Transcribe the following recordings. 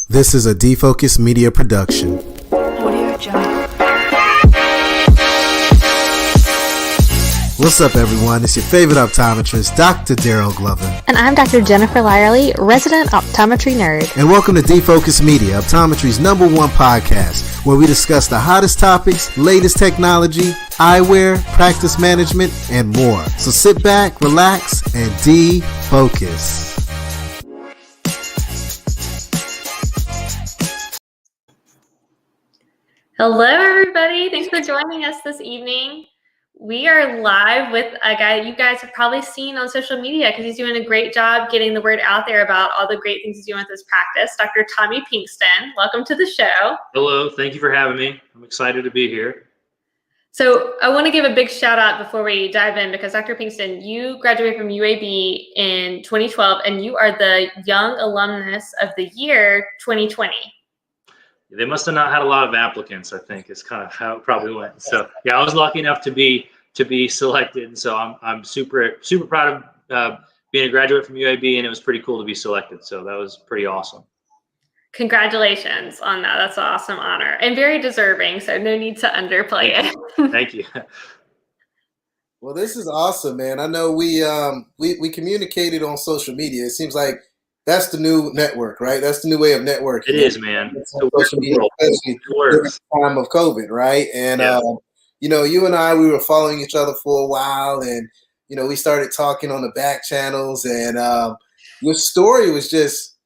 This is a Defocus Media production. Audio Jungle. What's up, everyone? It's your favorite optometrist, Dr. Daryl Glover. And I'm Dr. Jennifer Lyerly, resident optometry nerd. And welcome to Defocus Media, optometry's #1 podcast, where we discuss the hottest topics, latest technology, eyewear, practice management, and more. So sit back, relax, and defocus. Hello, everybody. Thanks for joining us this evening. We are live with a guy you guys have probably seen on social media because he's doing a great job getting the word out there about all the great things he's doing with his practice. Dr. Tommy Pinkston, welcome to the show. Hello, thank you for having me. I'm excited to be here. So I want to give a big shout out before we dive in because Dr. Pinkston, you graduated from UAB in 2012 and you are the Young Alumnus of the Year 2020. They must have not had a lot of applicants, I think, is kind of how it probably went. So yeah, I was lucky enough to be selected. And so I'm super proud of being a graduate from UAB, and it was pretty cool to be selected. So that was pretty awesome. Congratulations on that. That's an awesome honor and very deserving. So no need to underplay it. Thank you. Well, this is awesome, man. I know we communicated on social media. It seems like that's the new network, right? That's the new way of networking. It is, man. Social media, especially during the time of COVID, right? And, you and I, we were following each other for a while, and, we started talking on the back channels, and your story was just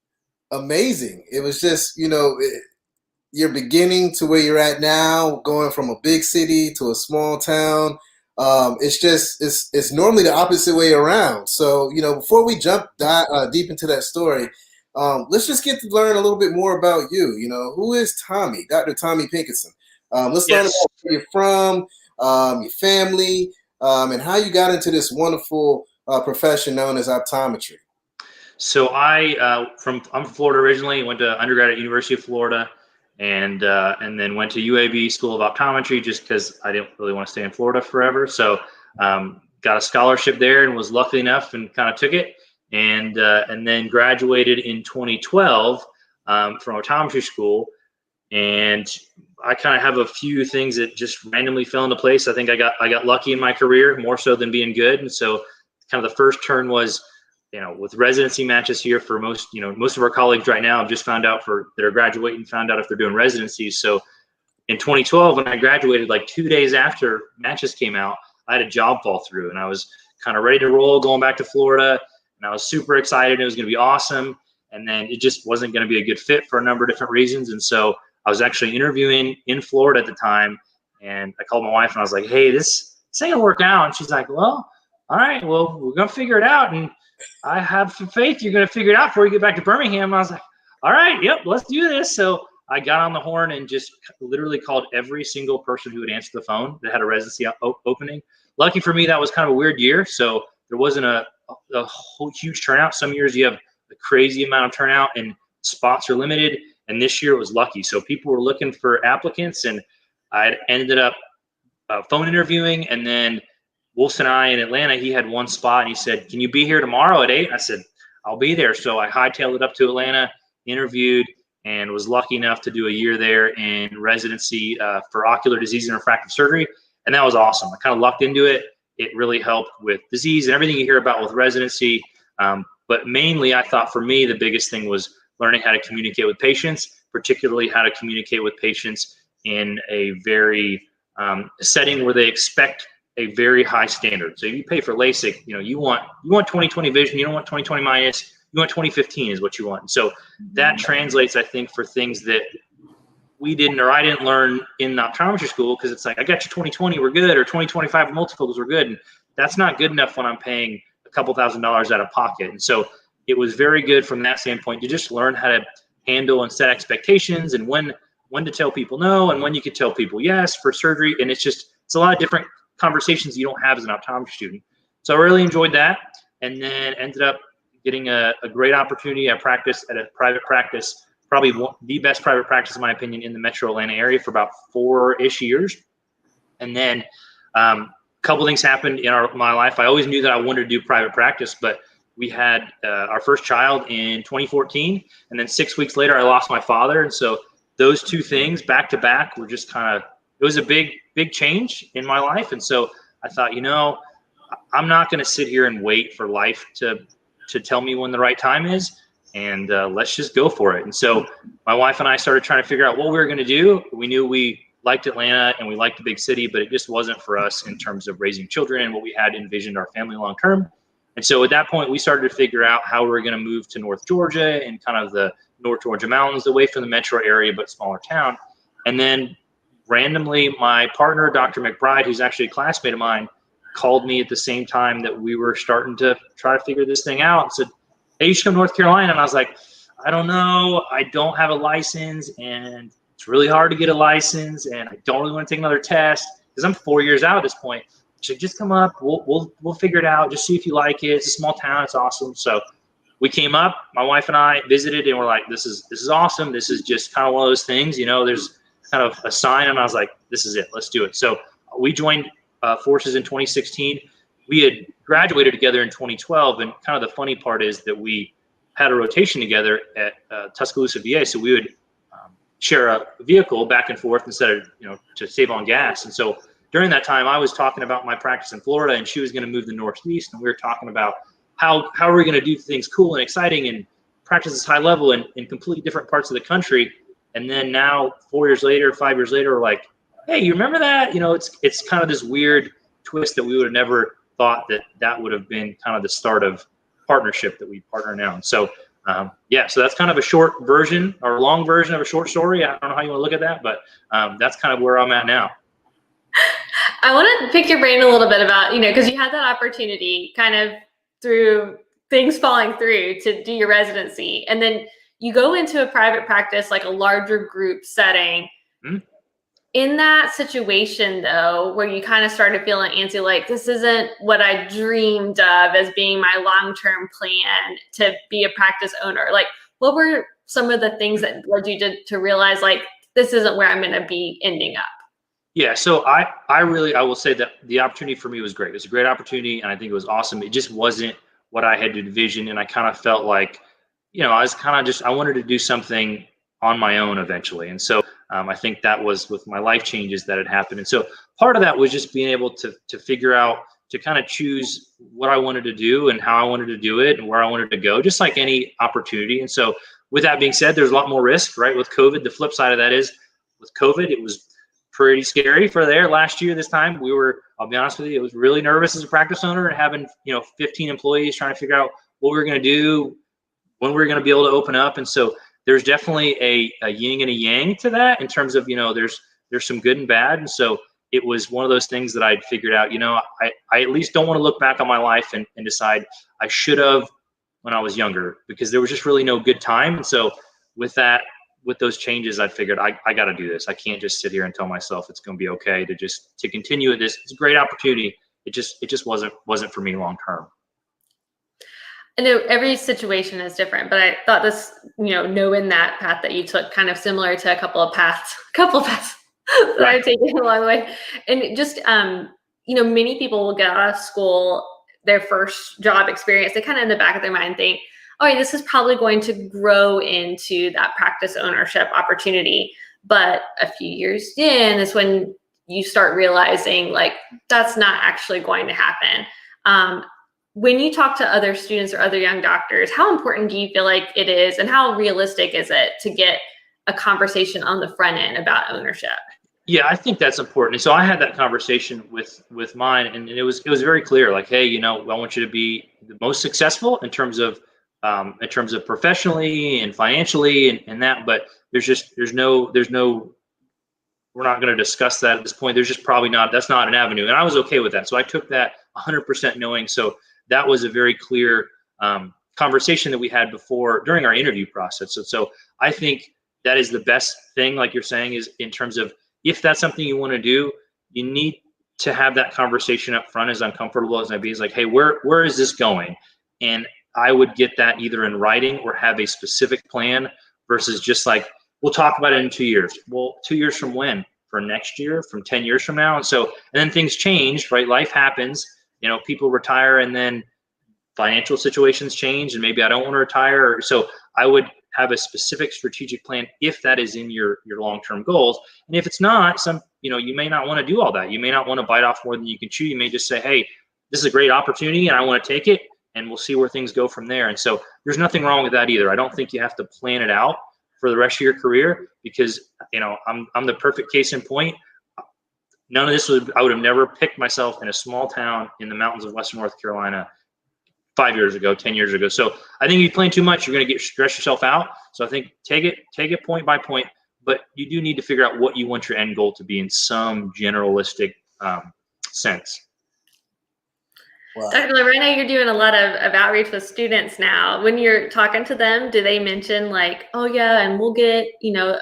amazing. It was just, your beginning to where you're at now, going from a big city to a small town. It's normally the opposite way around. So, before we jump deep into that story, let's just get to learn a little bit more about you. Who is Tommy, Dr. Tommy Pinkston? Let's learn about where you're from, your family, and how you got into this wonderful profession known as optometry. So I'm from Florida originally, went to undergrad at University of Florida. And then went to UAB School of Optometry just because I didn't really want to stay in Florida forever. So got a scholarship there and was lucky enough and kind of took it. And then graduated in 2012 from optometry school. And I kind of have a few things that just randomly fell into place. I think I got lucky in my career more so than being good. And so kind of the first turn was, with residency matches here for most of our colleagues right now have just found out that are graduating, found out if they're doing residencies. So in 2012, when I graduated, like 2 days after matches came out, I had a job fall through and I was kind of ready to roll going back to Florida. And I was super excited. It was going to be awesome. And then it just wasn't going to be a good fit for a number of different reasons. And so I was actually interviewing in Florida at the time. And I called my wife and I was like, hey, this ain't gonna work out. And she's like, well, all right, well, we're going to figure it out. And I have some faith you're going to figure it out before you get back to Birmingham. I was like, all right, yep, let's do this. So I got on the horn and just literally called every single person who would answer the phone that had a residency opening. Lucky for me, that was kind of a weird year. So there wasn't a whole huge turnout. Some years you have a crazy amount of turnout and spots are limited. And this year it was lucky. So people were looking for applicants and I ended up phone interviewing, and then Wilson and I in Atlanta, he had one spot and he said, can you be here tomorrow at 8? I said, I'll be there. So I hightailed it up to Atlanta, interviewed, and was lucky enough to do a year there in residency for ocular disease and refractive surgery. And that was awesome. I kind of lucked into it. It really helped with disease and everything you hear about with residency. But mainly I thought for me, the biggest thing was learning how to communicate with patients, particularly how to communicate with patients in a very setting where they expect a very high standard. So you pay for LASIK, you want 20/20 vision, you don't want 20/20 minus, you want 20/15 is what you want. So that translates, I think, for things that I didn't learn in optometry school, because it's like, I got you 20/20, we're good, or 20/25 multifocals, we're good. And that's not good enough when I'm paying a couple $1,000s out of pocket. And so it was very good from that standpoint to just learn how to handle and set expectations and when to tell people no and when you could tell people yes for surgery. And it's a lot of different conversations you don't have as an optometry student. So I really enjoyed that, and then ended up getting a great opportunity. I practiced at a private practice, probably the best private practice in my opinion in the metro Atlanta area for about 4-ish years. And then a couple things happened in my life. I always knew that I wanted to do private practice, but we had our first child in 2014, and then 6 weeks later, I lost my father. And so those two things back to back were just kind of, it was a big change in my life. And so I thought, I'm not going to sit here and wait for life to tell me when the right time is, and let's just go for it. And so my wife and I started trying to figure out what we were going to do. We knew we liked Atlanta and we liked the big city, but it just wasn't for us in terms of raising children and what we had envisioned our family long term. And so at that point, we started to figure out how we were going to move to North Georgia and kind of the North Georgia mountains, away from the metro area, but smaller town. And then randomly, my partner, Dr. McBride, who's actually a classmate of mine, called me at the same time that we were starting to try to figure this thing out and said, hey, you should come to North Carolina. And I was like, I don't know. I don't have a license, and it's really hard to get a license, and I don't really want to take another test because I'm 4 years out at this point. So just come up. We'll figure it out. Just see if you like it. It's a small town. It's awesome. So we came up. My wife and I visited, and we're like, this is awesome. This is just kind of one of those things. There's kind of a sign, and I was like, this is it. Let's do it. So we joined forces in 2016. We had graduated together in 2012, and kind of the funny part is that we had a rotation together at Tuscaloosa, VA. So we would share a vehicle back and forth instead of, to save on gas. And so during that time, I was talking about my practice in Florida, and she was going to move to the Northeast, and we were talking about how are we going to do things cool and exciting and practice this high level in completely different parts of the country. And then now 4 years later, 5 years later, we're like, hey, you remember that? It's kind of this weird twist that we would have never thought that would have been kind of the start of partnership that we partner now. And so, so that's kind of a short version or long version of a short story. I don't know how you want to look at that, but that's kind of where I'm at now. I want to pick your brain a little bit about, because you had that opportunity kind of through things falling through to do your residency. And then you go into a private practice, like a larger group setting. Mm-hmm. In that situation, though, where you kind of started feeling antsy, like this isn't what I dreamed of as being my long-term plan to be a practice owner. Like, what were some of the things that led you to realize, like, this isn't where I'm going to be ending up? Yeah, so I will say that the opportunity for me was great. It was a great opportunity, and I think it was awesome. It just wasn't what I had envisioned, and I kind of felt like, I was kind of I wanted to do something on my own eventually. And so I think that was with my life changes that had happened. And so part of that was just being able to figure out, to kind of choose what I wanted to do and how I wanted to do it and where I wanted to go, just like any opportunity. And so with that being said, there's a lot more risk, right? With COVID, the flip side of that is with COVID, it was pretty scary for there last year. This time I'll be honest with you, it was really nervous as a practice owner and having, 15 employees trying to figure out what we were going to do, when we were going to be able to open up. And so there's definitely a yin and a yang to that in terms of, there's some good and bad. And so it was one of those things that I'd figured out, I at least don't want to look back on my life and decide I should have when I was younger, because there was just really no good time. And so with those changes, I figured I got to do this. I can't just sit here and tell myself it's going to be okay to continue at this. It's a great opportunity. It just wasn't for me long term. I know every situation is different, but I thought this, knowing that path that you took, kind of similar to a couple of paths that Right. I've taken along the way. And just, many people will get out of school, their first job experience, they kind of in the back of their mind think, all right, this is probably going to grow into that practice ownership opportunity. But a few years in is when you start realizing, like, that's not actually going to happen. When you talk to other students or other young doctors, how important do you feel like it is, and how realistic is it to get a conversation on the front end about ownership? Yeah, I think that's important. And so I had that conversation with mine, and it was very clear, like, hey, I want you to be the most successful in terms of professionally and financially and that, but there's no, we're not going to discuss that at this point. There's just that's not an avenue. And I was okay with that. So I took that 100% knowing. So that was a very clear conversation that we had during our interview process. So I think that is the best thing, like you're saying, is in terms of, if that's something you want to do, you need to have that conversation up front, as uncomfortable as I'd be. Is like, hey, where is this going? And I would get that either in writing or have a specific plan, versus just like, we'll talk about it in 2 years. Well, 2 years from when? For next year? From 10 years from now? And then things change, right? Life happens. People retire, and then financial situations change and maybe I don't want to retire. So I would have a specific strategic plan if that is in your long-term goals. And if it's not, you may not want to do all that. You may not want to bite off more than you can chew. You may just say, hey, this is a great opportunity and I want to take it, and we'll see where things go from there. And so there's nothing wrong with that either. I don't think you have to plan it out for the rest of your career, because I'm the perfect case in point. None of this I would have never picked myself in a small town in the mountains of Western North Carolina 5 years ago, 10 years ago. So I think if you plan too much, you're going to stress yourself out. So I think take it point by point, but you do need to figure out what you want your end goal to be in some generalistic sense. Wow. Dr. Glover, I know you're doing a lot of outreach with students now. When you're talking to them, do they mention like, oh yeah, and we'll get,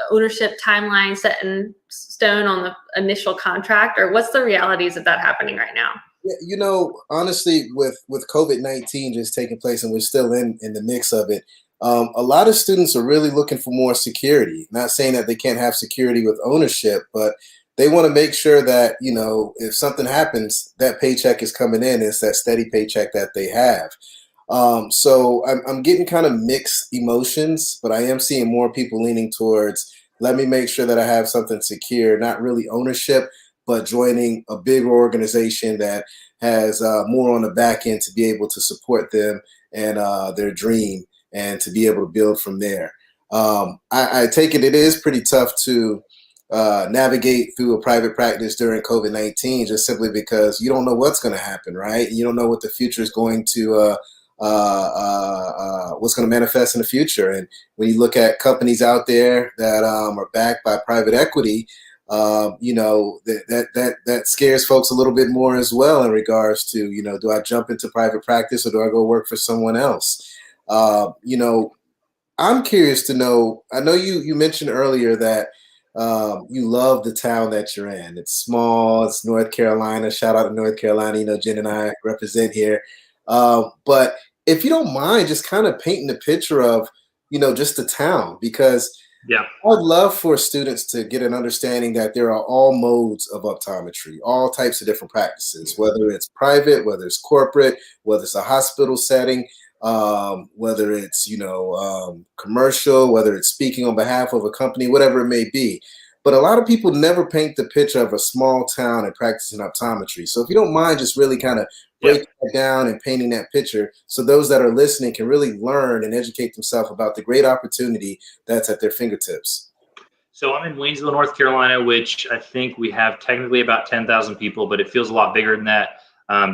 ownership timeline set in stone on the initial contract, or what's the realities of that happening right now? Yeah, honestly, with COVID-19 just taking place, and we're still in the mix of it, a lot of students are really looking for more security. Not saying that they can't have security with ownership, but they want to make sure that, if something happens, that paycheck is coming in. It's that steady paycheck that they have. So I'm getting kind of mixed emotions, but I am seeing more people leaning towards, let me make sure that I have something secure, not really ownership, but joining a bigger organization that has more on the back end to be able to support them and their dream, and to be able to build from there. I take it is pretty tough to navigate through a private practice during COVID-19, just simply because you don't know what's going to happen, right? You don't know what the future is going to what's going to manifest in the future. And when you look at companies out there that are backed by private equity, that scares folks a little bit more as well, in regards to, do I jump into private practice or do I go work for someone else? I'm curious to know, I know you mentioned earlier that you love the town that you're in. It's small, it's North Carolina. Shout out to North Carolina. Jen and I represent here. But if you don't mind, just kind of painting the picture of, just the town, because yeah, I'd love for students to get an understanding that there are all modes of optometry, all types of different practices, whether it's private, whether it's corporate, whether it's a hospital setting, whether it's, commercial, whether it's speaking on behalf of a company, whatever it may be. But a lot of people never paint the picture of a small town and practicing optometry. So if you don't mind, just really kind of breaking that down and painting that picture, so those that are listening can really learn and educate themselves about the great opportunity that's at their fingertips. So I'm in Waynesville, North Carolina, which I think we have technically about 10,000 people, but it feels a lot bigger than that,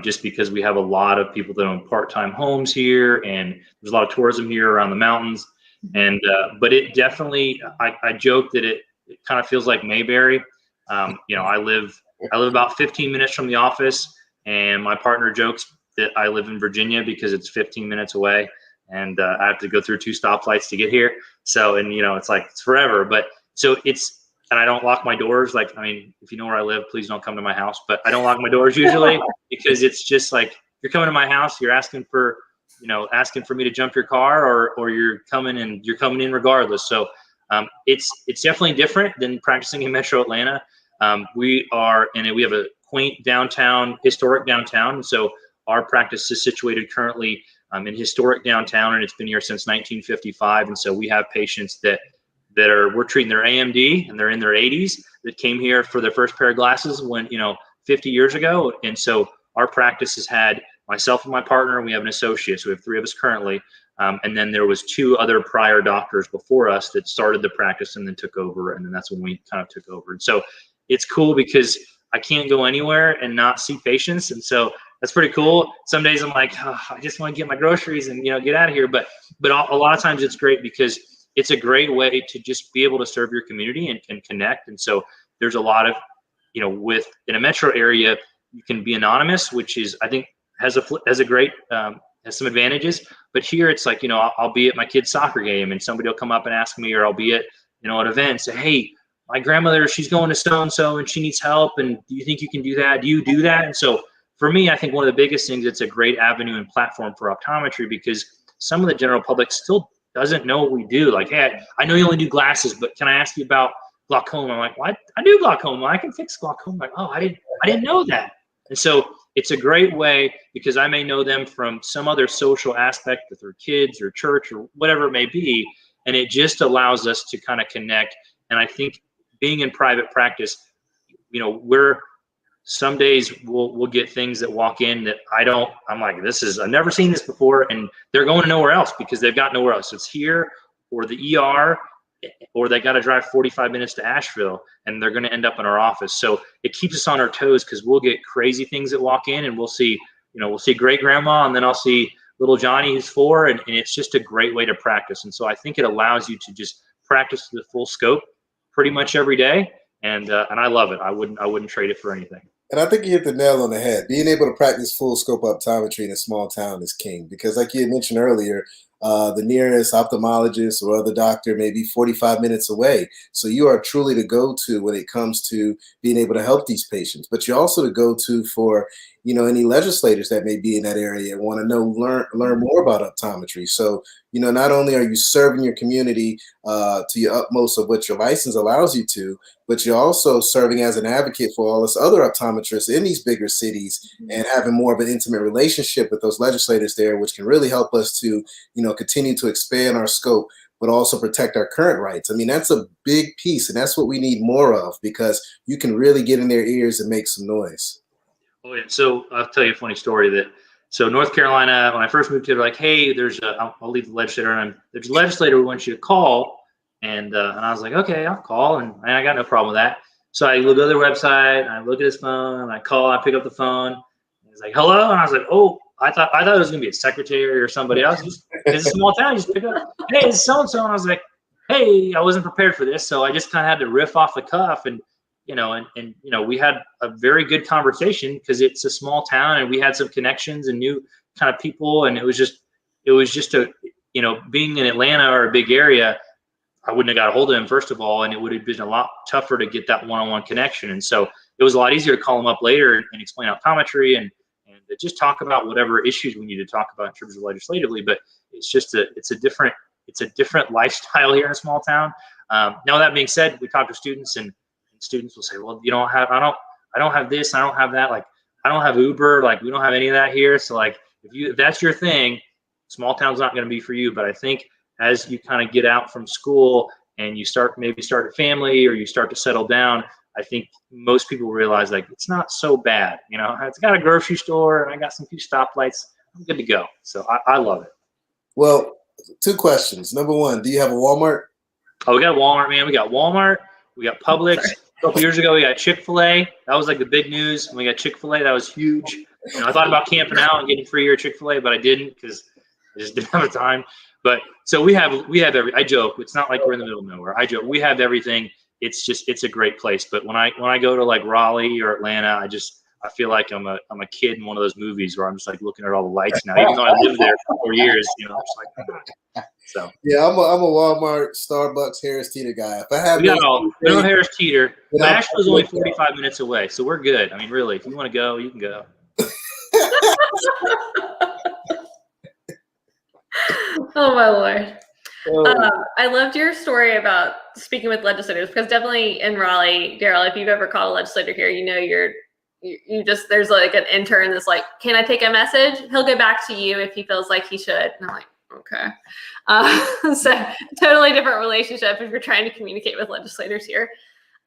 just because we have a lot of people that own part-time homes here, and there's a lot of tourism here around the mountains. And but it definitely, I joke that it kind of feels like Mayberry. I live about 15 minutes from the office, and my partner jokes that I live in Virginia because it's 15 minutes away, and I have to go through 2 stoplights to get here. So, and it's like, it's forever. But so and I don't lock my doors. Like, if you know where I live, please don't come to my house. But I don't lock my doors usually, because it's just like, you're coming to my house, you're asking for me to jump your car, or you're coming in regardless. So it's definitely different than practicing in Metro Atlanta. We have a quaint downtown, historic downtown. So our practice is situated currently in historic downtown, and it's been here since 1955. And so we have patients we're treating their AMD, and they're in their 80s, that came here for their first pair of glasses 50 years ago. And so our practice has had myself and my partner, and we have an associate. So we have 3 of us currently. And then there was 2 other prior doctors before us that started the practice and then took over. And then that's when we kind of took over. And so it's cool because I can't go anywhere and not see patients. And so that's pretty cool. Some days I'm like, I just want to get my groceries and, get out of here. But a lot of times it's great because it's a great way to just be able to serve your community and connect. And so there's a lot of, in a metro area, you can be anonymous, which is, I think, has some advantages. But here it's like, I'll be at my kid's soccer game and somebody will come up and ask me, or I'll be at, an event and say, hey, my grandmother, she's going to so-and-so and she needs help. And do you think you can do that? Do you do that? And so for me, I think one of the biggest things, it's a great avenue and platform for optometry, because some of the general public still doesn't know what we do. Like, hey, I know you only do glasses, but can I ask you about glaucoma? I'm like, well, I do glaucoma. I can fix glaucoma. I'm like, oh, I didn't know that. And so it's a great way because I may know them from some other social aspect with their kids or church or whatever it may be. And it just allows us to kind of connect. And I think being in private practice, some days we'll get things that walk in that I'm like, I've never seen this before. And they're going nowhere else because they've got nowhere else. It's here or the ER, or they got to drive 45 minutes to Asheville and they're going to end up in our office. So it keeps us on our toes because we'll get crazy things that walk in, and we'll see great grandma, and then I'll see little Johnny who's 4, and it's just a great way to practice. And so I think it allows you to just practice the full scope pretty much every day. And I love it. I wouldn't trade it for anything. And I think you hit the nail on the head. Being able to practice full scope optometry in a small town is king, because like you had mentioned earlier, the nearest ophthalmologist or other doctor may be 45 minutes away. So you are truly the go-to when it comes to being able to help these patients. But you're also the go-to for, any legislators that may be in that area and want to learn more about optometry. So, not only are you serving your community to your utmost of what your license allows you to, but you're also serving as an advocate for all us other optometrists in these bigger cities and having more of an intimate relationship with those legislators there, which can really help us to, continue to expand our scope, but also protect our current rights. I mean, that's a big piece, and that's what we need more of, because you can really get in their ears and make some noise. Oh, yeah. So I'll tell you a funny story so North Carolina, when I first moved here, they're like, hey, I'll leave the legislator, and there's a legislator who wants you to call. And I was like, okay, I'll call. And I got no problem with that. So I look at their website, and I look at his phone, and I pick up the phone. And he's like, hello. And I was like, oh, I thought it was going to be a secretary or somebody else. It's a small town. You just pick up, hey, it's so-and-so. And I was like, hey, I wasn't prepared for this. So I just kind of had to riff off the cuff. And, we had a very good conversation because it's a small town, and we had some connections and new kind of people. And it was just being in Atlanta or a big area, I wouldn't have got a hold of him, first of all, and it would have been a lot tougher to get that one-on-one connection. And so it was a lot easier to call him up later and explain optometry and just talk about whatever issues we need to talk about in terms of legislatively. But it's just it's a different lifestyle here in a small town. Now, that being said, we talk to students, and students will say, well, I don't have this, I don't have that. Like, I don't have Uber, like we don't have any of that here. So like, if that's your thing, small town's not going to be for you. But I think as you kind of get out from school and you start a family, or you start to settle down, I think most people realize, like, it's not so bad. It's got a grocery store, and I got some few stoplights. I'm good to go. So I love it. Well, 2 questions. Number 1, do you have a Walmart? Oh, we got Walmart, man. We got Walmart. We got Publix. A couple years ago, we got Chick-fil-A. That was like the big news. When we got Chick-fil-A, that was huge. I thought about camping out and getting free year Chick-fil-A, but I didn't because I just didn't have the time. But so we have I joke, it's not like we're in the middle of nowhere. I joke, we have everything. It's a great place. But when I go to like Raleigh or Atlanta, I feel like I'm a kid in one of those movies where I'm just like looking at all the lights now, even though I lived there for 4 years. I'm just like, so. Yeah, I'm a Walmart, Starbucks, Harris Teeter guy. If I have no Harris Teeter. Asheville's only 45 minutes away, so we're good. I mean, really, if you want to go, you can go. Oh my Lord. I loved your story about speaking with legislators, because definitely in Raleigh, Daryl, if you've ever called a legislator here, there's like an intern that's like, can I take a message? He'll get back to you if he feels like he should. And I'm like, okay. So totally different relationship if you're trying to communicate with legislators here.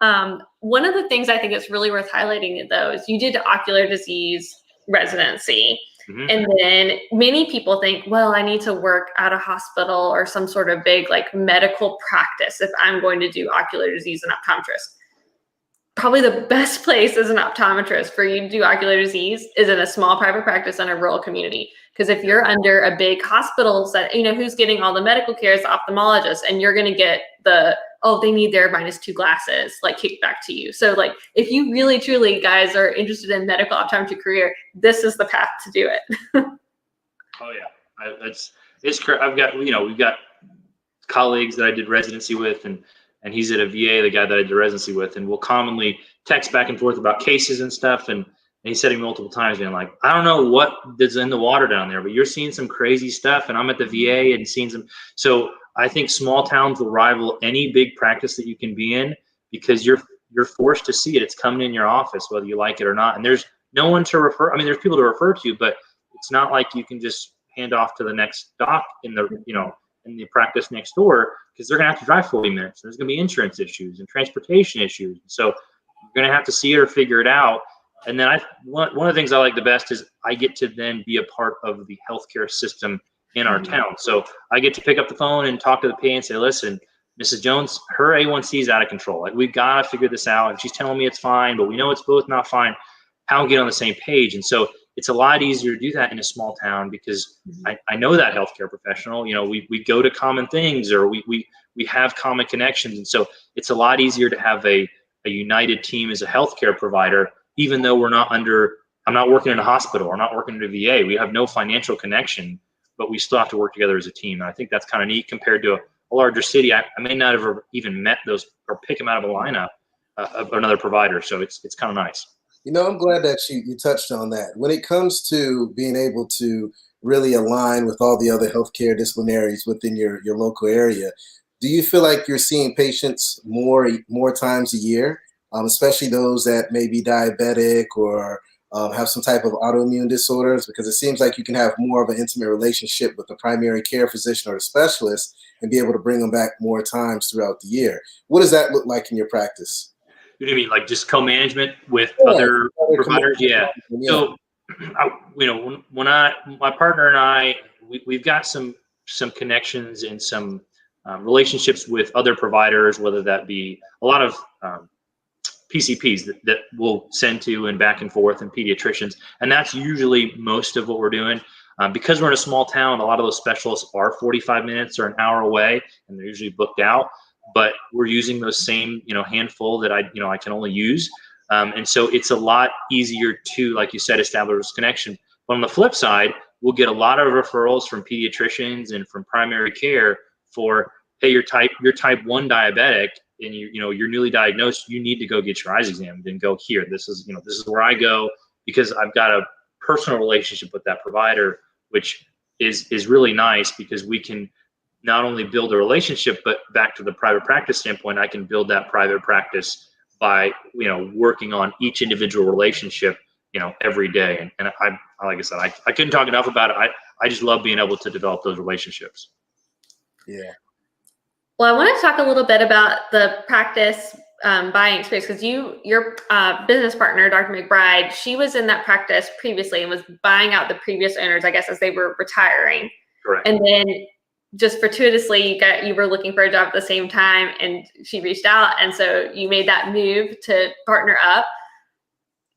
One of the things I think it's really worth highlighting, though, is you did ocular disease residency. Mm-hmm. And then many people think, well, I need to work at a hospital or some sort of big like medical practice if I'm going to do ocular disease and optometrist. Probably the best place as an optometrist for you to do ocular disease is in a small private practice in a rural community. Because if you're under a big hospital set, who's getting all the medical care is the ophthalmologist, and you're going to get they need their -2 glasses, like, kicked back to you. So like, if you really truly guys are interested in medical optometry career, this is the path to do it. Oh yeah. It's correct. We've got colleagues that I did residency with, and he's at a VA, the guy that I did residency with, and we'll commonly text back and forth about cases and stuff. And he said to me multiple times, being like, I don't know what is in the water down there, but you're seeing some crazy stuff. And I'm at the VA and seeing some. So I think small towns will rival any big practice that you can be in, because you're forced to see it. It's coming in your office, whether you like it or not. And there's no one to refer. I mean, there's people to refer to, but it's not like you can just hand off to the next doc in the, in the practice next door, because they're going to have to drive 40 minutes. There's going to be insurance issues and transportation issues. So you're going to have to see it or figure it out. And then one of the things I like the best is I get to then be a part of the healthcare system in our town. So I get to pick up the phone and talk to the PA and say, listen, Mrs. Jones, her A1C is out of control. Like, we've got to figure this out. And she's telling me it's fine, but we know it's both not fine. How we get on the same page? And so it's a lot easier to do that in a small town, because I know that healthcare professional. We go to common things, or we have common connections. And so it's a lot easier to have a united team as a healthcare provider, even though I'm not working in a hospital, or not working in a VA. We have no financial connection, but we still have to work together as a team. And I think that's kind of neat compared to a larger city. I may not have even met those or pick them out of a lineup of another provider. So it's kind of nice. I'm glad that you touched on that. When it comes to being able to really align with all the other healthcare disciplinaries within your local area, do you feel like you're seeing patients more times a year, especially those that may be diabetic or have some type of autoimmune disorders? Because it seems like you can have more of an intimate relationship with the primary care physician or the specialist and be able to bring them back more times throughout the year. What does that look like in your practice? What do you mean, like just co-management with other providers? Yeah. So, when my partner and I, we've got some connections and some relationships with other providers, whether that be a lot of PCPs that we'll send to and back and forth, and pediatricians. And that's usually most of what we're doing. Because we're in a small town, a lot of those specialists are 45 minutes or an hour away, and they're usually booked out. But we're using those same, handful that I can only use. And so it's a lot easier to, like you said, establish this connection. But on the flip side, we'll get a lot of referrals from pediatricians and from primary care for, hey, you're type 1 diabetic, and you're newly diagnosed. You need to go get your eyes examined, and go here. This is where I go, because I've got a personal relationship with that provider, which is really nice, because we can not only build a relationship, but back to the private practice standpoint, I can build that private practice by, working on each individual relationship, every day. And I like I said, I couldn't talk enough about it. I just love being able to develop those relationships. Yeah. Well, I want to talk a little bit about the practice buying experience, because your business partner, Dr. McBride, she was in that practice previously and was buying out the previous owners, I guess, as they were retiring. Correct. And then just fortuitously you were looking for a job at the same time, and she reached out, and so you made that move to partner up.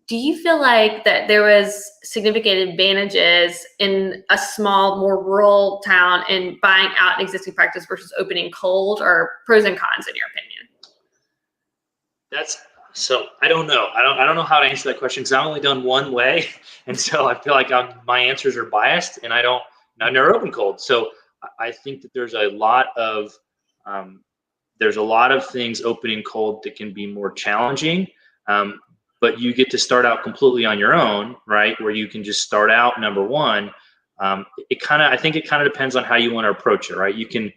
Do you feel like that there was significant advantages in a small, more rural town in buying out an existing practice versus opening cold, or pros and cons in your opinion? I don't know. I don't know how to answer that question, because I've only done one way, and so I feel like my answers are biased, and I've never opened cold. So I think that there's a lot of things opening cold that can be more challenging, but you get to start out completely on your own, right? Where you can just start out, number one. I think it kind of depends on how you want to approach it, right? You can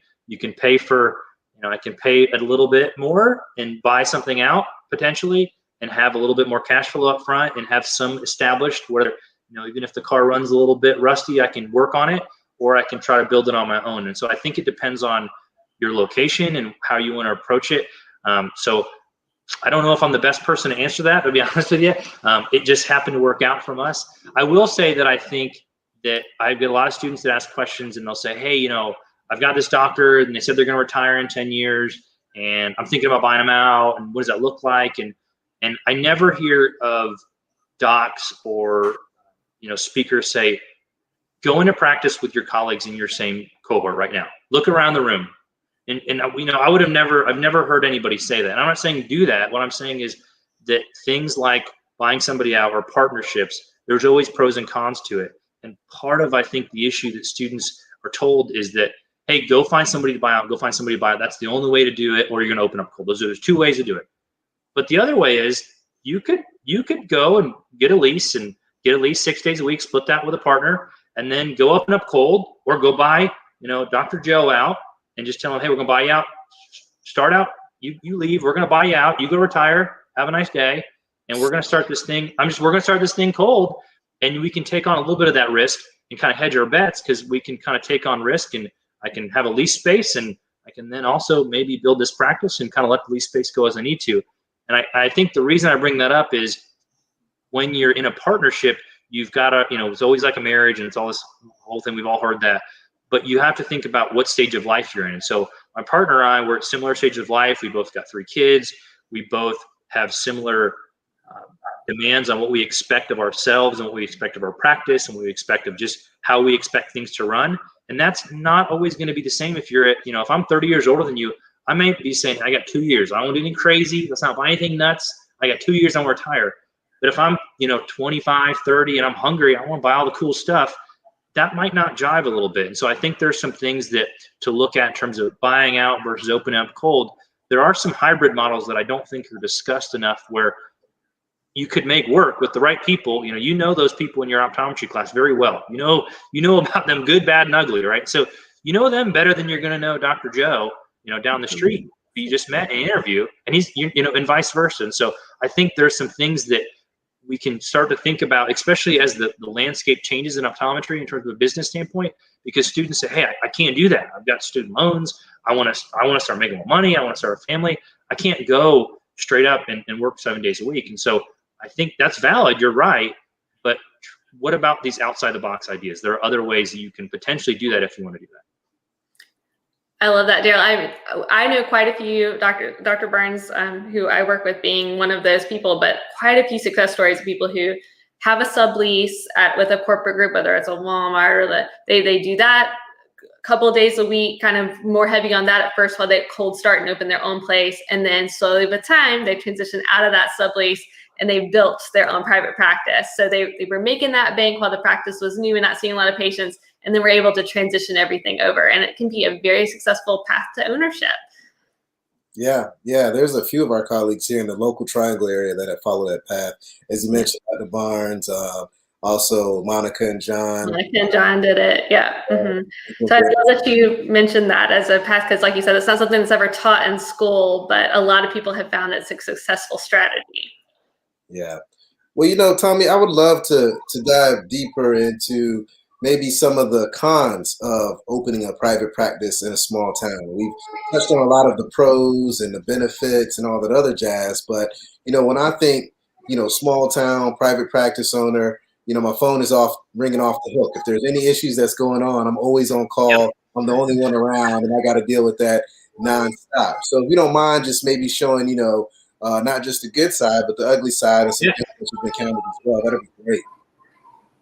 pay for, I can pay a little bit more and buy something out potentially, and have a little bit more cash flow up front, and have some established where, even if the car runs a little bit rusty, I can work on it, or I can try to build it on my own. And so I think it depends on your location and how you want to approach it. So I don't know if I'm the best person to answer that, to be honest with you. It just happened to work out from us. I will say that I think that I get a lot of students that ask questions, and they'll say, hey, I've got this doctor, and they said they're going to retire in 10 years, and I'm thinking about buying them out, and what does that look like? And I never hear of docs or, speakers say, go into practice with your colleagues in your same cohort right now. Look around the room. And I've never heard anybody say that. And I'm not saying do that. What I'm saying is that things like buying somebody out or partnerships, there's always pros and cons to it. And part of, I think, the issue that students are told is that, hey, go find somebody to buy out, That's the only way to do it, or you're going to open up cold. There's two ways to do it. But the other way is you could go and get a lease, and get at least 6 days a week, split that with a partner, and then go open up cold, or go buy, Dr. Joe out, and just tell him, hey, we're going to buy you out. Start out, you leave, we're going to buy you out. You go retire, have a nice day. and we're going to start this thing. We're going to start this thing cold, and we can take on a little bit of that risk and kind of hedge our bets, because we can kind of take on risk, and I can have a lease space, and I can then also maybe build this practice and kind of let the lease space go as I need to. And I think the reason I bring that up is when you're in a partnership, you've got to, it's always like a marriage, and it's all this whole thing. We've all heard that, but you have to think about what stage of life you're in. And so my partner and I, we're at similar stages of life. We both got 3 kids. We both have similar demands on what we expect of ourselves and what we expect of our practice and what we expect of just how we expect things to run. And that's not always going to be the same. If you're at, if I'm 30 years older than you, I may be saying, I got 2 years. I don't want to do anything crazy. Let's not buy anything nuts. I got 2 years, I'm going to retire. But if I'm, 25, 30, and I'm hungry, I want to buy all the cool stuff, that might not jive a little bit. And so I think there's some things that to look at in terms of buying out versus opening up cold. There are some hybrid models that I don't think are discussed enough, where you could make work with the right people. Those people in your optometry class very well. You know about them, good, bad, and ugly, right? So you know them better than you're going to know Dr. Joe, down the street who you just met in an interview, and he's, and vice versa. And so I think there's some things that we can start to think about, especially as the landscape changes in optometry in terms of a business standpoint, because students say, hey, I can't do that. I've got student loans. I want to start making more money. I want to start a family. I can't go straight up and work 7 days a week. And so I think that's valid. You're right. But what about these outside the box ideas? There are other ways that you can potentially do that if you want to do that. I love that, Daryl. I know quite a few, Dr. Burns, who I work with, being one of those people, but quite a few success stories of people who have a sublease with a corporate group, whether it's a Walmart or they do that a couple of days a week, kind of more heavy on that at first while they cold start and open their own place. And then slowly with time, they transition out of that sublease and they built their own private practice. So they were making that bank while the practice was new and not seeing a lot of patients. And then we're able to transition everything over. And it can be a very successful path to ownership. Yeah. There's a few of our colleagues here in the local Triangle area that have followed that path. As you mentioned, Dr. Barnes, also Monica and John. Monica and John did it. Yeah. Mm-hmm. So I love that you mentioned that as a path, because like you said, it's not something that's ever taught in school, but a lot of people have found it's a successful strategy. Yeah. Well, Tommy, I would love to dive deeper into maybe some of the cons of opening a private practice in a small town. We've touched on a lot of the pros and the benefits and all that other jazz, but when I think, small town private practice owner, my phone is ringing off the hook. If there's any issues that's going on, I'm always on call. I'm the only one around, and I got to deal with that nonstop. So if you don't mind, just maybe showing, not just the good side, but the ugly side and some things that you've encountered as well. That'd be great.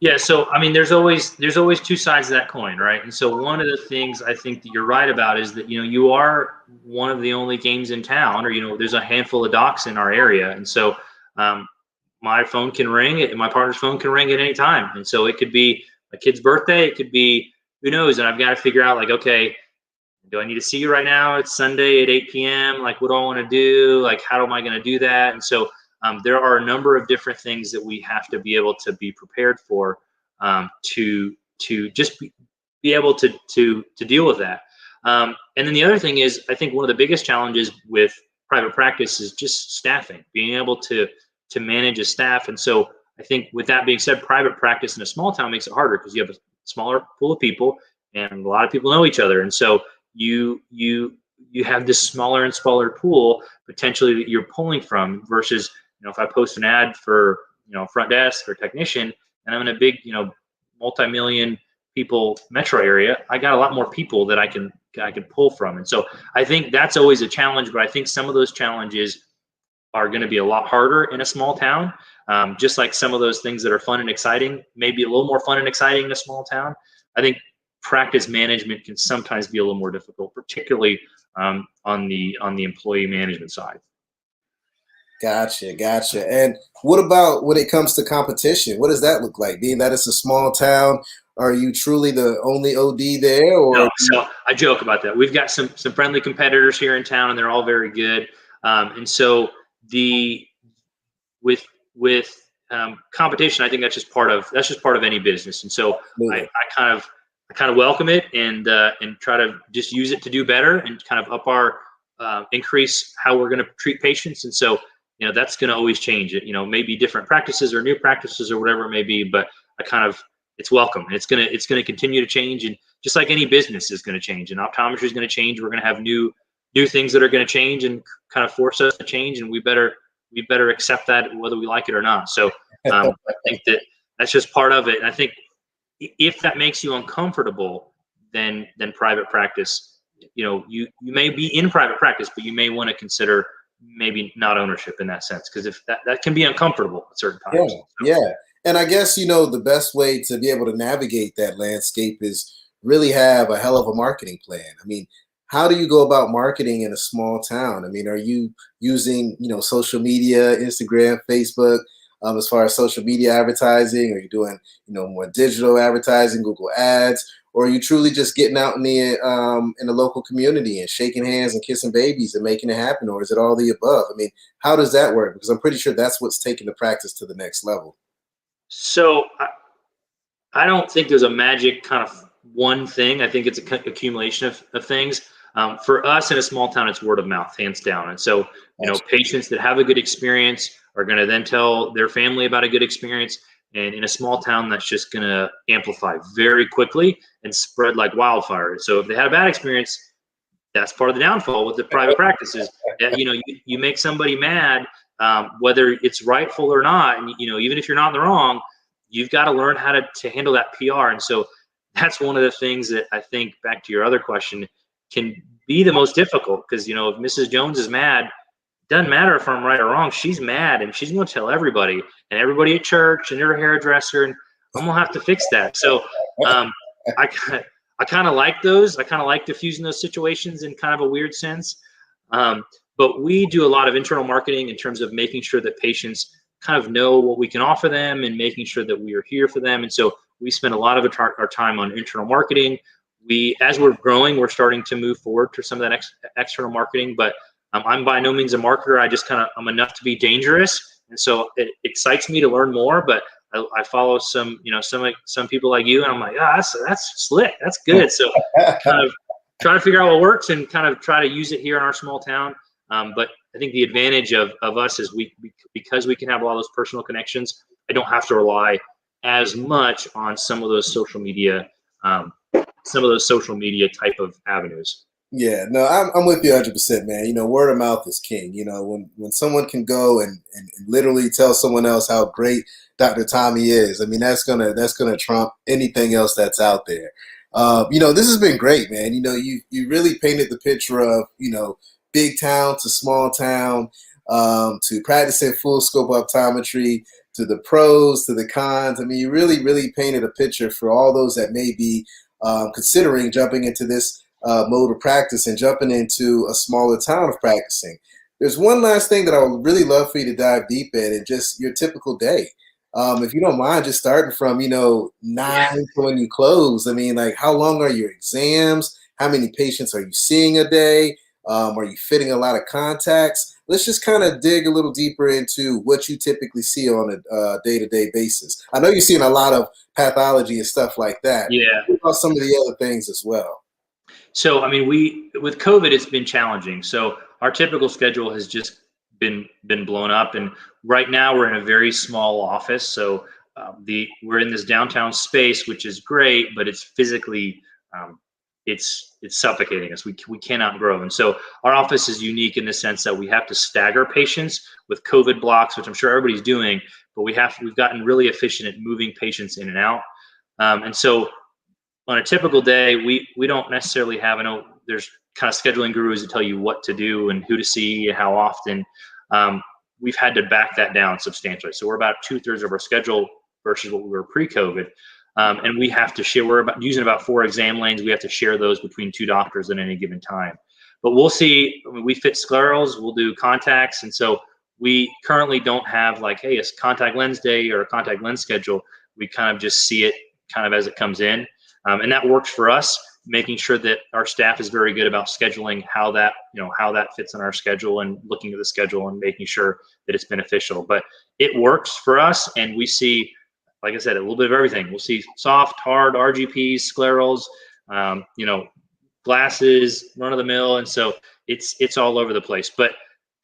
Yeah, so I mean, there's always 2 sides of that coin, right? And so one of the things I think that you're right about is that you are one of the only games in town, or there's a handful of docs in our area, and so my phone can ring, and my partner's phone can ring at any time, and so it could be a kid's birthday, it could be who knows, and I've got to figure out, like, okay, do I need to see you right now? It's Sunday at 8 p.m. Like, what do I want to do? Like, how am I going to do that? And so there are a number of different things that we have to be able to be prepared for, to just be able to deal with that. And then the other thing is, I think one of the biggest challenges with private practice is just staffing, being able to manage a staff. And so I think with that being said, private practice in a small town makes it harder because you have a smaller pool of people and a lot of people know each other. And so you have this smaller and smaller pool potentially that you're pulling from versus, if I post an ad for, front desk or technician, and I'm in a big, multi-million people metro area, I got a lot more people that I can pull from. And so I think that's always a challenge, but I think some of those challenges are going to be a lot harder in a small town. Just like some of those things that are fun and exciting, maybe a little more fun and exciting in a small town. I think practice management can sometimes be a little more difficult, particularly on the employee management side. Gotcha. And what about when it comes to competition? What does that look like? Being that it's a small town, are you truly the only OD there? Or no, so I joke about that. We've got some friendly competitors here in town, and they're all very good. And so with competition, I think that's just part of any business. And so I kind of welcome it and try to just use it to do better and kind of increase how we're going to treat patients. And so, that's going to always change it. Maybe different practices or new practices or whatever it may be, but it's welcome. And it's going to continue to change. And just like any business is going to change, and optometry is going to change. We're going to have new things that are going to change and kind of force us to change. And we better accept that whether we like it or not. So I think that's just part of it. And I think if that makes you uncomfortable, then private practice, you may be in private practice, but you may want to consider maybe not ownership in that sense, because if that can be uncomfortable at certain times. Yeah. And I guess, the best way to be able to navigate that landscape is really have a hell of a marketing plan. I mean, how do you go about marketing in a small town? I mean, are you using, social media, Instagram, Facebook, as far as social media advertising? Are you doing, more digital advertising, Google Ads? Or are you truly just getting out in the local community and shaking hands and kissing babies and making it happen? Or is it all the above? I mean, how does that work? Because I'm pretty sure that's what's taking the practice to the next level. So I don't think there's a magic kind of one thing. I think it's a accumulation of things. For us in a small town, it's word of mouth, hands down. And so, patients that have a good experience are going to then tell their family about a good experience. And in a small town, that's just going to amplify very quickly and spread like wildfire. So if they had a bad experience, that's part of the downfall with the private practices. You make somebody mad, whether it's rightful or not. And, even if you're not in the wrong, you've got to learn how to handle that PR. And so that's one of the things that I think, back to your other question, can be the most difficult, because, if Mrs. Jones is mad, doesn't matter if I'm right or wrong. She's mad, and she's going to tell everybody at church and her hairdresser, and I'm going to have to fix that. So I kind of like those. I kind of like diffusing those situations in kind of a weird sense. But we do a lot of internal marketing in terms of making sure that patients kind of know what we can offer them and making sure that we are here for them. And so we spend a lot of our time on internal marketing. As we're growing, we're starting to move forward to some of that external marketing, but I'm by no means a marketer. I'm enough to be dangerous. And so it excites me to learn more, but I follow some people like you, and I'm like, that's slick. That's good. So kind of try to figure out what works and kind of try to use it here in our small town. But I think the advantage of us is because we can have a lot of those personal connections, I don't have to rely as much on some of those social media type of avenues. Yeah, no, I'm with you 100%, man. Word of mouth is king. When someone can go and literally tell someone else how great Dr. Tommy is, I mean, that's gonna trump anything else that's out there. This has been great, man. You really painted the picture of, big town to small town, to practicing full scope optometry, to the pros, to the cons. I mean, you really, really painted a picture for all those that may be considering jumping into this mode of practice and jumping into a smaller town of practicing. There's one last thing that I would really love for you to dive deep in, and just your typical day. If you don't mind, just starting from 9 to when you close. I mean, like, how long are your exams? How many patients are you seeing a day? Are you fitting a lot of contacts? Let's just kind of dig a little deeper into what you typically see on a day-to-day basis. I know you're seeing a lot of pathology and stuff like that. Yeah. What about some of the other things as well? So, I mean, with COVID, it's been challenging. So our typical schedule has just been blown up. And right now we're in a very small office. So we're in this downtown space, which is great, but it's physically, it's suffocating us. We cannot grow. And so our office is unique in the sense that we have to stagger patients with COVID blocks, which I'm sure everybody's doing, but we've gotten really efficient at moving patients in and out. And so on a typical day, we don't necessarily have, there's kind of scheduling gurus that tell you what to do and who to see and how often. We've had to back that down substantially. So we're about 2/3 of our schedule versus what we were pre-COVID. And we have to share, we're using about 4 exam lanes. We have to share those between 2 doctors at any given time. But we'll see, we fit sclerals, we'll do contacts. And so we currently don't have like, hey, it's contact lens day or a contact lens schedule. We kind of just see it kind of as it comes in. And that works for us, making sure that our staff is very good about scheduling how that fits in our schedule and looking at the schedule and making sure that it's beneficial. But it works for us, and we see, like I said, a little bit of everything. We'll see soft, hard, RGPs, sclerals, glasses, run of the mill. And so it's all over the place. But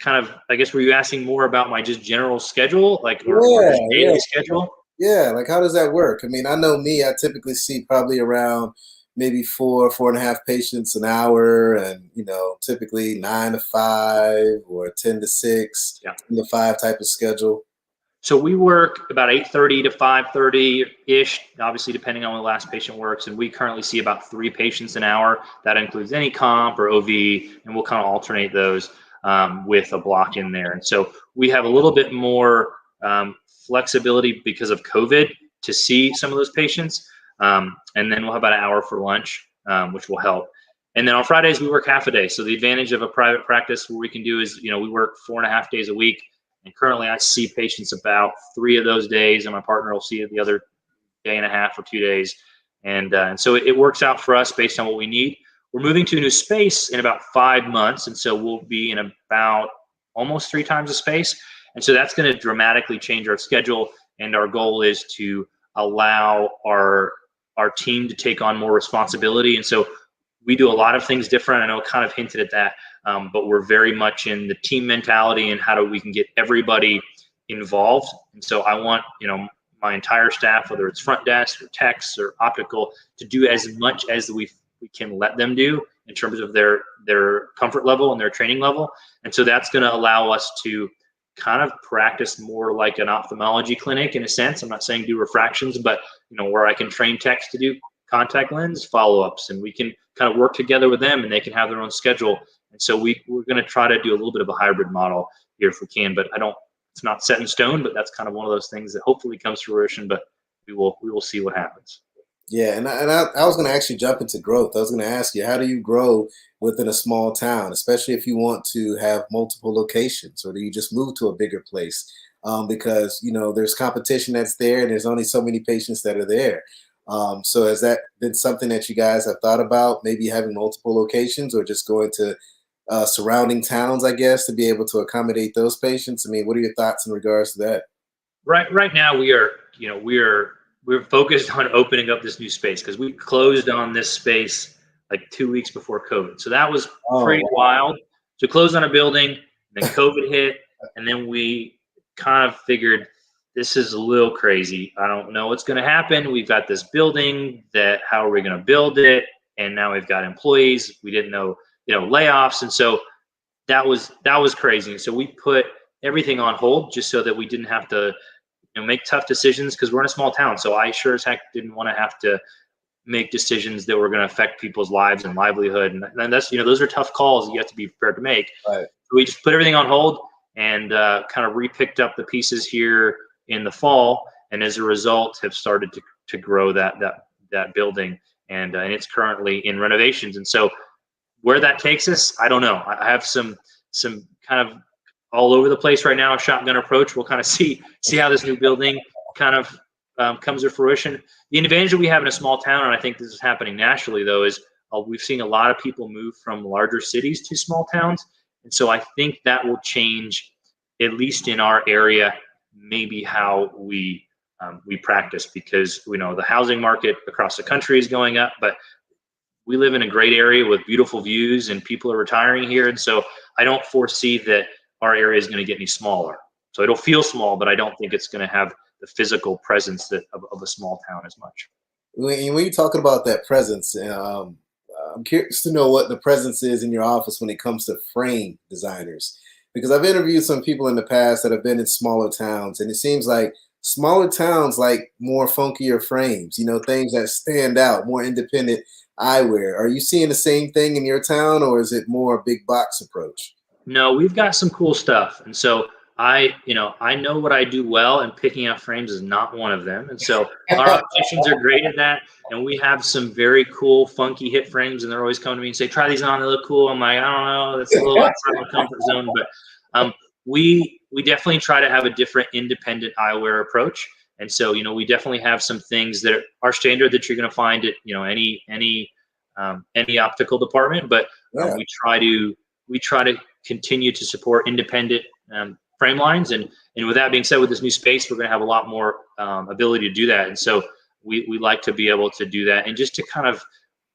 kind of, I guess, were you asking more about my just general schedule, like, or just daily schedule? Yeah, like how does that work? I mean, I know me, I typically see probably around maybe 4.5 patients an hour, and typically 9 to 5 or 10 to 6, Yeah. 10 to 5 type of schedule. So we work about 8:30 to 5:30-ish, obviously depending on when the last patient works. And we currently see about 3 patients an hour. That includes any comp or OV, and we'll kind of alternate those with a block in there. And so we have a little bit more flexibility because of COVID to see some of those patients. And then we'll have about an hour for lunch, which will help. And then on Fridays, we work half a day. So the advantage of a private practice where we can do is, we work 4.5 days a week. And currently I see patients about 3 of those days, and my partner will see it the other day and a half or 2 days. And so it works out for us based on what we need. We're moving to a new space in about 5 months. And so we'll be in about almost 3 times the space. And so that's going to dramatically change our schedule. And our goal is to allow our team to take on more responsibility. And so we do a lot of things different. I know I kind of hinted at that, but we're very much in the team mentality and how we can get everybody involved. And so I want, my entire staff, whether it's front desk or techs or optical, to do as much as we can let them do in terms of their comfort level and their training level. And so that's going to allow us to kind of practice more like an ophthalmology clinic in a sense. I'm not saying do refractions, but where I can train techs to do contact lens follow-ups, and we can kind of work together with them, and they can have their own schedule. And so we're going to try to do a little bit of a hybrid model here if we can, but it's not set in stone, but that's kind of one of those things that hopefully comes to fruition, but we will see what happens. Yeah, and I was going to actually jump into growth. I was going to ask you, how do you grow within a small town, especially if you want to have multiple locations, or do you just move to a bigger place? Because, there's competition that's there, and there's only so many patients that are there. So has that been something that you guys have thought about, maybe having multiple locations, or just going to surrounding towns, I guess, to be able to accommodate those patients? I mean, what are your thoughts in regards to that? Right now we're focused on opening up this new space, because we closed on this space like 2 weeks before COVID. So that was pretty wild. So closed on a building, then COVID hit, and then we kind of figured this is a little crazy. I don't know what's going to happen. We've got this building that, how are we going to build it? And now we've got employees. We didn't know, layoffs. And so that was crazy. And so we put everything on hold just so that we didn't have to, make tough decisions, because we're in a small town. So I sure as heck didn't want to have to make decisions that were going to affect people's lives and livelihood. And that's, those are tough calls that you have to be prepared to make. Right. So we just put everything on hold and kind of re-picked up the pieces here in the fall, and as a result have started to grow that building, and it's currently in renovations. And so where that takes us, I don't know. I have some kind of all over the place right now, a shotgun approach. We'll kind of see how this new building kind of comes to fruition. The advantage that we have in a small town, and I think this is happening nationally though, is we've seen a lot of people move from larger cities to small towns. And so I think that will change, at least in our area, maybe how we practice, because the housing market across the country is going up, but we live in a great area with beautiful views, and people are retiring here. And so I don't foresee that our area is going to get any smaller. So it'll feel small, but I don't think it's going to have the physical presence of a small town as much. When you're talking about that presence, I'm curious to know what the presence is in your office when it comes to frame designers, because I've interviewed some people in the past that have been in smaller towns, and it seems like smaller towns like more funkier frames, things that stand out, more independent eyewear. Are you seeing the same thing in your town, or is it more a big box approach? No, we've got some cool stuff. And so I know what I do well, and picking out frames is not one of them. And so our opticians are great at that. And we have some very cool, funky hit frames, and they're always coming to me and say, try these on, they look cool. I'm like, I don't know, that's a little outside my comfort zone. But we definitely try to have a different independent eyewear approach. And so, we definitely have some things that are standard that you're going to find at, any optical department. But we try to continue to support independent frame lines. And with that being said, with this new space, we're going to have a lot more ability to do that. And so we like to be able to do that. And just to kind of,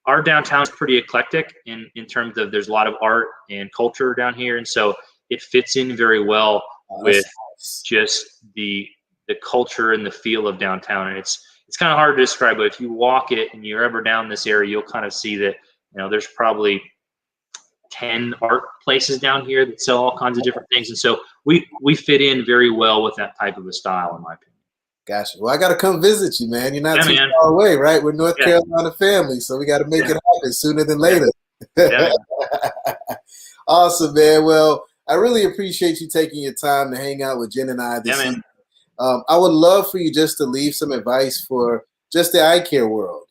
our downtown is pretty eclectic in terms of, there's a lot of art and culture down here. And so it fits in very well with nice. just the culture and the feel of downtown. And it's kind of hard to describe, but if you walk it and you're ever down this area, you'll kind of see that, there's probably 10 art places down here that sell all kinds of different things. And so we fit in very well with that type of a style, in my opinion. Gotcha. Well, I got to come visit you, man. You're not too far away, right? We're North Carolina family, so we got to make it happen sooner than later. Awesome, man. Well, I really appreciate you taking your time to hang out with Jen and I this evening. I would love for you just to leave some advice for just the eye care world.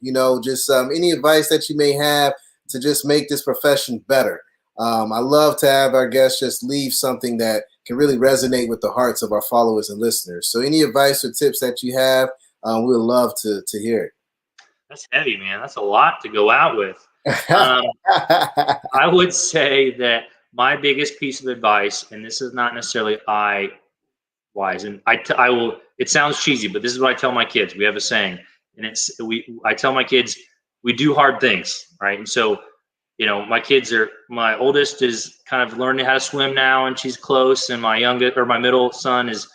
Just any advice that you may have to just make this profession better. I love to have our guests just leave something that can really resonate with the hearts of our followers and listeners. So any advice or tips that you have, we would love to hear it. That's heavy, man. That's a lot to go out with. I would say that my biggest piece of advice, and this is not necessarily eye-wise, and I will. It sounds cheesy, but this is what I tell my kids. We have a saying, and I tell my kids, we do hard things, right? And so, my oldest is kind of learning how to swim now, and she's close, and my middle son is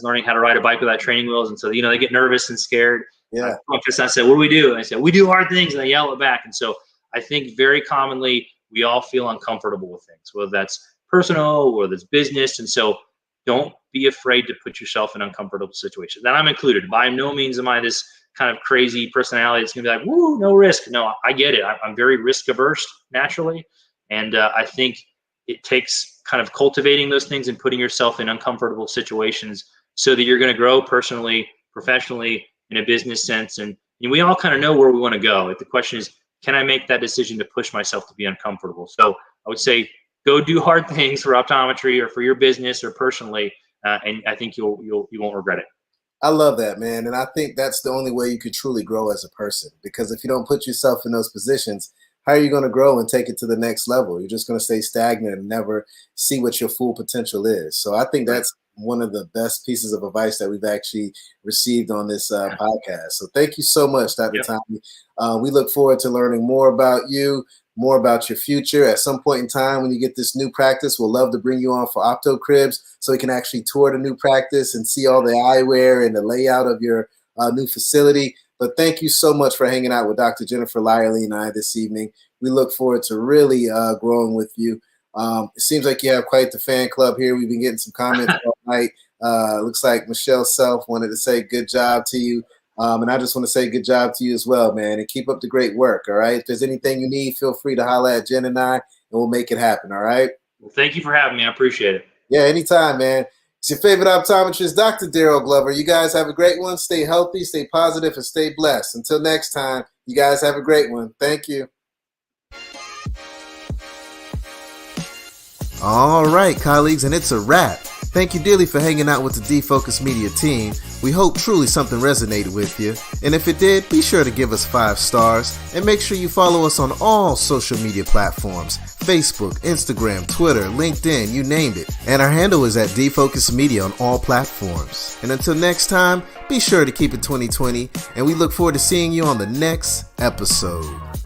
learning how to ride a bike without training wheels, and so they get nervous and scared. Yeah. I said, what do we do? And I said, we do hard things, and they yell it back. And so I think very commonly we all feel uncomfortable with things, whether that's personal or that's business. And so don't be afraid to put yourself in uncomfortable situations. And I'm included. By no means am I this kind of crazy personality that's going to be like, woo, no risk. No, I get it. I'm very risk averse naturally. And I think it takes kind of cultivating those things and putting yourself in uncomfortable situations so that you're going to grow personally, professionally, in a business sense. And we all kind of know where we want to go. The question is, can I make that decision to push myself to be uncomfortable? So I would say, go do hard things for optometry or for your business or personally, and I think you won't regret it. I love that, man. And I think that's the only way you could truly grow as a person, because if you don't put yourself in those positions, how are you going to grow and take it to the next level? You're just going to stay stagnant and never see what your full potential is. So I think that's one of the best pieces of advice that we've actually received on this podcast. So thank you so much, Dr. Tommy. We look forward to learning more about you, more about your future. At some point in time, when you get this new practice, we'll love to bring you on for Opto Cribs so we can actually tour the new practice and see all the eyewear and the layout of your new facility. But thank you so much for hanging out with Dr. Jennifer Lyerly and I this evening. We look forward to really growing with you. It seems like you have quite the fan club here. We've been getting some comments all night. Looks like Michelle Self wanted to say good job to you. And I just want to say good job to you as well, man. And keep up the great work, all right? If there's anything you need, feel free to holler at Jen and I, and we'll make it happen, all right? Well, thank you for having me. I appreciate it. Yeah, anytime, man. It's your favorite optometrist, Dr. Daryl Glover. You guys have a great one. Stay healthy, stay positive, and stay blessed. Until next time, you guys have a great one. Thank you. All right, colleagues, and it's a wrap. Thank you dearly for hanging out with the D-Focus Media team. We hope truly something resonated with you. And if it did, be sure to give us 5 stars. And make sure you follow us on all social media platforms. Facebook, Instagram, Twitter, LinkedIn, you named it. And our handle is at D-Focus Media on all platforms. And until next time, be sure to keep it 2020. And we look forward to seeing you on the next episode.